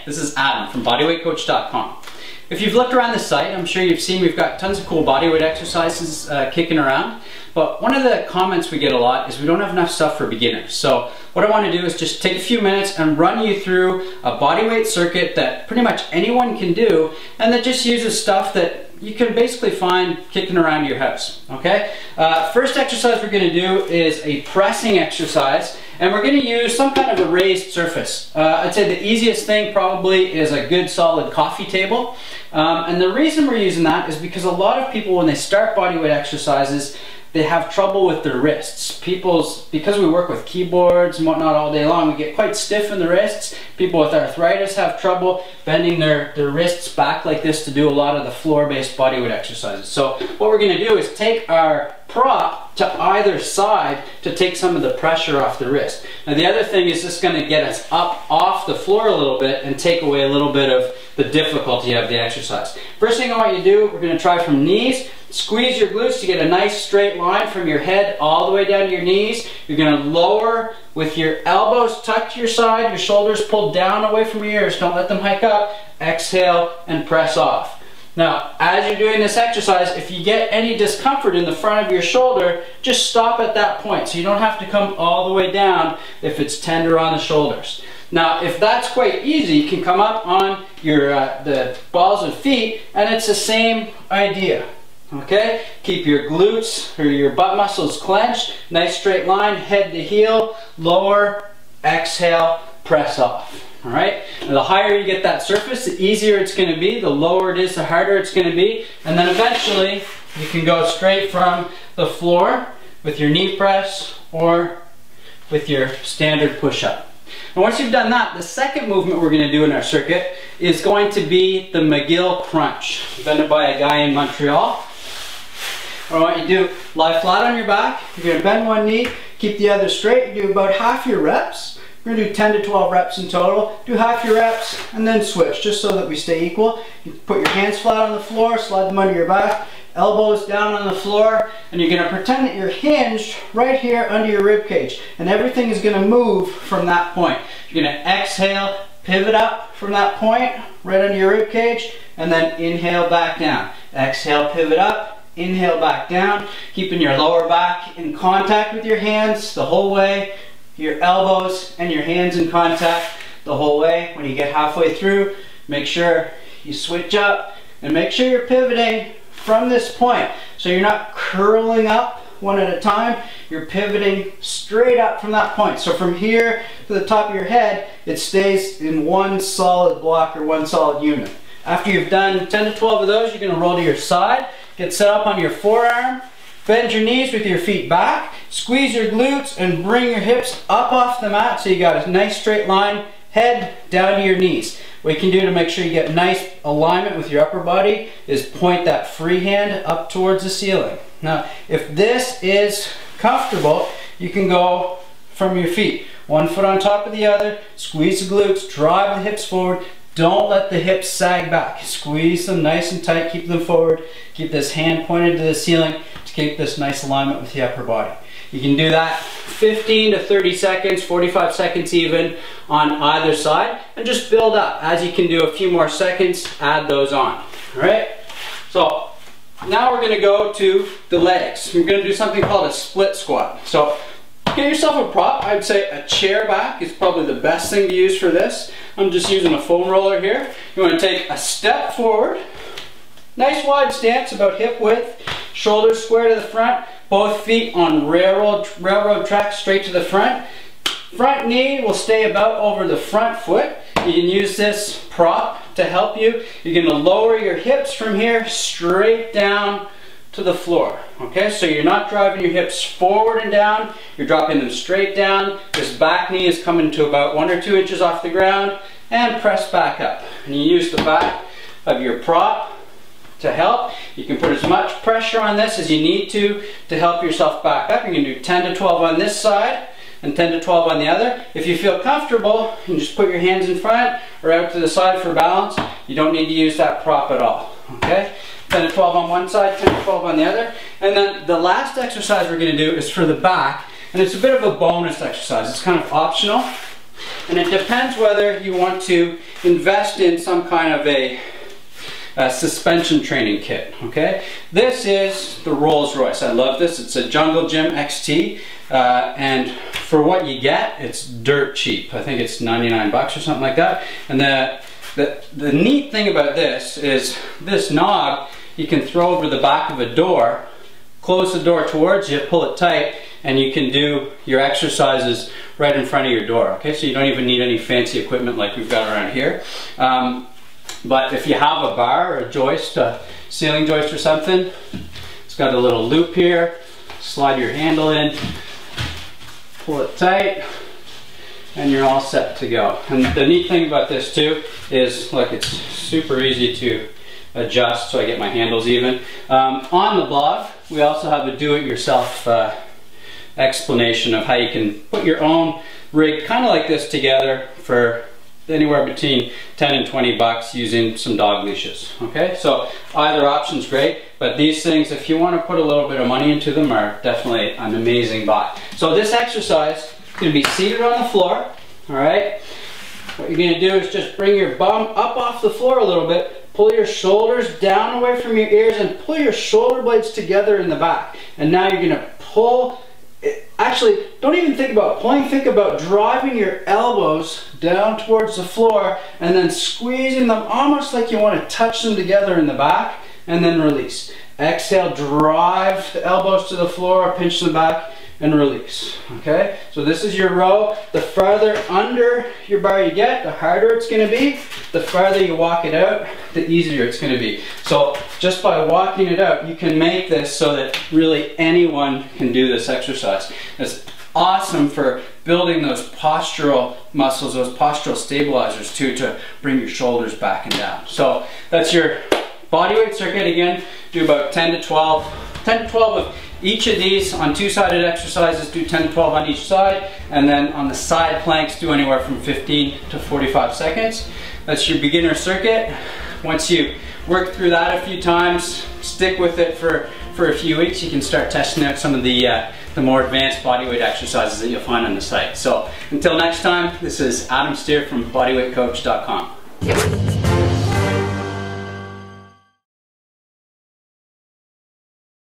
This is Adam from bodyweightcoach.com. If you've looked around the site, I'm sure you've seen we've got tons of cool bodyweight exercises kicking around. But one of the comments we get a lot is we don't have enough stuff for beginners. So what I want to do is just take a few minutes and run you through a bodyweight circuit that pretty much anyone can do, and that just uses stuff that you can basically find kicking around your house, okay? First exercise we're going to do is a pressing exercise, and we're going to use some kind of a raised surface. I'd say the easiest thing probably is a good solid coffee table. And the reason we're using that is because a lot of people, when they start bodyweight exercises, they have trouble with their wrists. Because we work with keyboards and whatnot all day long, we get quite stiff in the wrists. People with arthritis have trouble bending their wrists back like this to do a lot of the floor-based bodyweight exercises. So what we're going to do is take our prop to either side to take some of the pressure off the wrist. Now the other thing is just going to get us up off the floor a little bit and take away a little bit of the difficulty of the exercise. First thing I want you to do, we're going to try from knees. Squeeze your glutes to get a nice straight line from your head all the way down to your knees. You're going to lower with your elbows tucked to your side, your shoulders pulled down away from your ears. Don't let them hike up. Exhale and press off. Now, as you're doing this exercise, if you get any discomfort in the front of your shoulder, just stop at that point. So you don't have to come all the way down if it's tender on the shoulders. Now, if that's quite easy, you can come up on your the balls of feet, and it's the same idea. Okay? Keep your glutes or your butt muscles clenched, nice straight line, head to heel, lower, exhale, press off. Alright? The higher you get that surface, the easier it's going to be. The lower it is, the harder it's going to be. And then eventually, you can go straight from the floor with your knee press or with your standard push-up. And once you've done that, the second movement we're going to do in our circuit is going to be the McGill crunch, invented by a guy in Montreal. What I want you to do, lie flat on your back. You're going to bend one knee, keep the other straight. You do about half your reps. We're going to do 10 to 12 reps in total. Do half your reps and then switch, just so that we stay equal. You put your hands flat on the floor, slide them under your back, elbows down on the floor, and you're going to pretend that you're hinged right here under your rib cage, and everything is going to move from that point. You're going to exhale, pivot up from that point, right under your rib cage, and then inhale back down. Exhale, pivot up, inhale back down, keeping your lower back in contact with your hands the whole way, your elbows and your hands in contact the whole way. When you get halfway through, make sure you switch up and make sure you're pivoting from this point. So you're not curling up one at a time, you're pivoting straight up from that point. So from here to the top of your head, it stays in one solid block or one solid unit. After you've done 10 to 12 of those, you're going to roll to your side, get set up on your forearm, bend your knees with your feet back, squeeze your glutes and bring your hips up off the mat so you got a nice straight line, head down to your knees. What you can do to make sure you get nice alignment with your upper body is point that free hand up towards the ceiling. Now, if this is comfortable, you can go from your feet. One foot on top of the other, squeeze the glutes, drive the hips forward. Don't let the hips sag back. Squeeze them nice and tight, keep them forward. Keep this hand pointed to the ceiling to keep this nice alignment with the upper body. You can do that 15 to 30 seconds, 45 seconds even, on either side, and just build up. As you can do a few more seconds, add those on. Alright? So, now we're going to go to the legs. We're going to do something called a split squat. So, get yourself a prop. I'd say a chair back is probably the best thing to use for this. I'm just using a foam roller here. You want to take a step forward, nice wide stance, about hip width, shoulders square to the front, both feet on railroad tracks straight to the front. Front knee will stay about over the front foot. You can use this prop to help you. You're going to lower your hips from here straight down to the floor. Okay, so you're not driving your hips forward and down, you're dropping them straight down. This back knee is coming to about 1 or 2 inches off the ground, and press back up. And you use the back of your prop to help. You can put as much pressure on this as you need to help yourself back up. You can do 10 to 12 on this side and 10 to 12 on the other. If you feel comfortable, you can just put your hands in front or out to the side for balance. You don't need to use that prop at all. Okay? 10 to 12 on one side, 10 to 12 on the other. And then the last exercise we're going to do is for the back, and it's a bit of a bonus exercise. It's kind of optional. And it depends whether you want to invest in some kind of a suspension training kit, okay? This is the Rolls Royce. I love this. It's a Jungle Gym XT, and for what you get, it's dirt cheap. I think it's 99 bucks or something like that. And the neat thing about this is this knob you can throw over the back of a door, close the door towards you, pull it tight, and you can do your exercises right in front of your door, okay? So you don't even need any fancy equipment like we've got around here. But if you have a bar or a joist, a ceiling joist or something, it's got a little loop here. Slide your handle in, pull it tight, and you're all set to go. And the neat thing about this too is, look, it's super easy to adjust so I get my handles even. On the blog, we also have a do-it-yourself explanation of how you can put your own rig kind of like this together for anywhere between 10 and 20 bucks using some dog leashes, okay? So either option's great, but these things, if you want to put a little bit of money into them, are definitely an amazing buy. So this exercise is going to be seated on the floor, all right? What you're going to do is just bring your bum up off the floor a little bit, pull your shoulders down away from your ears, and pull your shoulder blades together in the back. And now you're going to pull. Actually, don't even think about pulling, think about driving your elbows down towards the floor and then squeezing them almost like you want to touch them together in the back, and then release. Exhale, drive the elbows to the floor, pinch them back, and release, okay? So this is your row. The farther under your bar you get, the harder it's gonna be. The farther you walk it out, the easier it's gonna be. So just by walking it out, you can make this so that really anyone can do this exercise. It's awesome for building those postural muscles, those postural stabilizers too, to bring your shoulders back and down. So that's your bodyweight circuit. Again, do about 10 to 12 of each of these on two-sided exercises. Do 10 to 12 on each side, and then on the side planks do anywhere from 15 to 45 seconds. That's your beginner circuit. Once you work through that a few times, stick with it for a few weeks, you can start testing out some of the more advanced bodyweight exercises that you'll find on the site. So until next time, this is Adam Steer from bodyweightcoach.com.